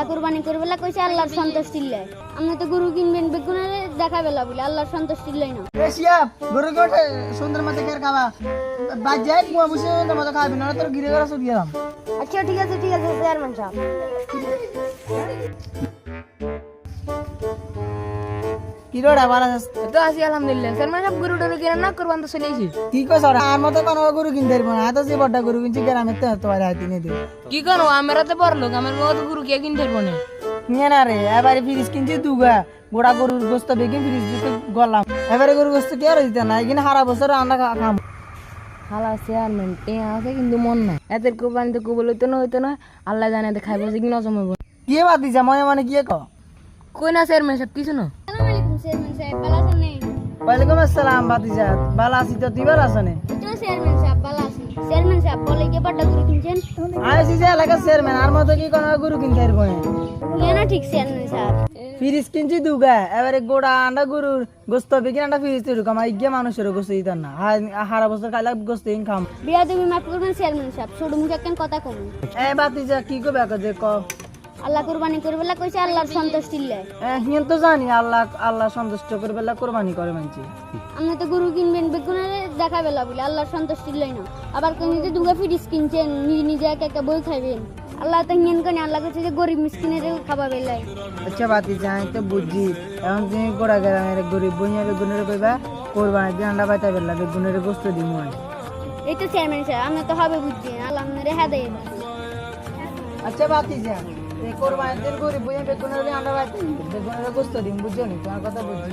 আল্লাহ কুরবানি করবেলা কইছে আল্লাহর সন্তুষ্টির লাই। আপনি তো গরু কিনবেন বেগুনের দেখাবেলা বলে আল্লাহর সন্তুষ্টির লাই না। এশিয়া গরু কোটে সুন্দর মতো কের খাবা বাজাই কুয়া বসে সুন্দর মতো খাবি না তোর গিরে গড়া সব গেলাম। আচ্ছা ঠিক আছে চেয়ারম্যান সাহেব। কি রোডা ভালো আছিস? তো আছি আলহামদুলিল্লাহ। চেয়ারম্যান সাহেব গরু টরু কিনা না কোরবান তো চলে এসেছি। কি কইছ আর মতো কোন গরু কিনতে পারবো না, এত যে বড় গরু কিনছি গ্রামে তো তোমার হাতে নিয়ে দিই। কি করো আমরা তো বড় লোক, আমার মতো গরু কে কিনতে পারবো না। নিয়ে না রে এবারে ফ্রিজ কিনছি দুগা গোড়া গরুর গোস্ত বেগে ফ্রিজ দিতে গলাম। এবারে গরুর গোস্ত কি আর দিতে না, এখানে সারা বছর আমরা খাম। হালা চেয়ারম্যান টেয়া আছে কিন্তু মন নাই। এদের কোরবানি তো কবল হইতো না আল্লাহ জানে খাইবো যে কি না জমাবো। কি বাদ দিছা মনে মনে কি ক? কই না চেয়ারম্যান সাহেব কিছু না। আসসালামু আলাইকুম চেয়ারম্যান সাহেব, ভালো আছেন নি? ওয়ালাইকুম আসসালাম বাতিজা, ভালো আছি তো তুই ভালো আছো নে? তো চেয়ারম্যান সাহেব ভালো আছি। চেয়ারম্যান সাহেব বলে কি বড় গরু কিনছেন? আইসি যে এলাকার চেয়ারম্যান আর মতো কি কোন গরু কিনতে পারবো না। ইয়া না ঠিক চেয়ারম্যান সাহেব। ফ্রিজ কিনছি দুগা এবারে গোড়া আন্ডা গরুর গোস্ত বেগে আন্ডা ফ্রিজ তৈরি কাম ইগে মানুষের গোস্ত দিতাম না, সারা বছর খাইলে গোস্ত ইন খাম। বিয়া তুমি মাফ করবেন চেয়ারম্যান সাহেব, ছোট মুখে কেন কথা কম। এ বাতিজা কি কবে যে ক? আল্লাহ কুরবানি করবেলা কইছে আল্লাহর সন্তুষ্টির লাই। হিন তো জানি আল্লাহ আল্লাহ সন্তুষ্ট করে বেলা কোরবানি করে মানছি। আপনি তো গরু কিনবেন বেগুনের দেখাবেলা বলে আল্লাহর সন্তুষ্টির লাই না। আবার কোন যে দুগা ফ্রিজ কিনছেন নিজে নিজে একা একা বই খাইবেন। আল্লাহ তো হিন কেন আল্লাহ কইছে যে গরিব মিসকিনের খাবার বেলাই। আচ্ছা বাতিজা আমি তো বুঝছি, এখন তুমি গোড়া গ্রামের গরিব বইয়া বেগুনের কইবা কোরবানি দিন আন্ডা পাইতে বেলা বেগুনের গোস্ত দিমু। এই তো চেয়ারম্যান সাহেব আপনি তো হবে বুঝছি আল্লাহ আপনার হেদায়ে দিন। আচ্ছা বাতিজা এই কোরবানি দিন গরিব বইয়া বেগুনের আন্ডা পাইতে বেগুনের গোস্ত দিম, বুঝছো নি তোমার কথা বুঝছি।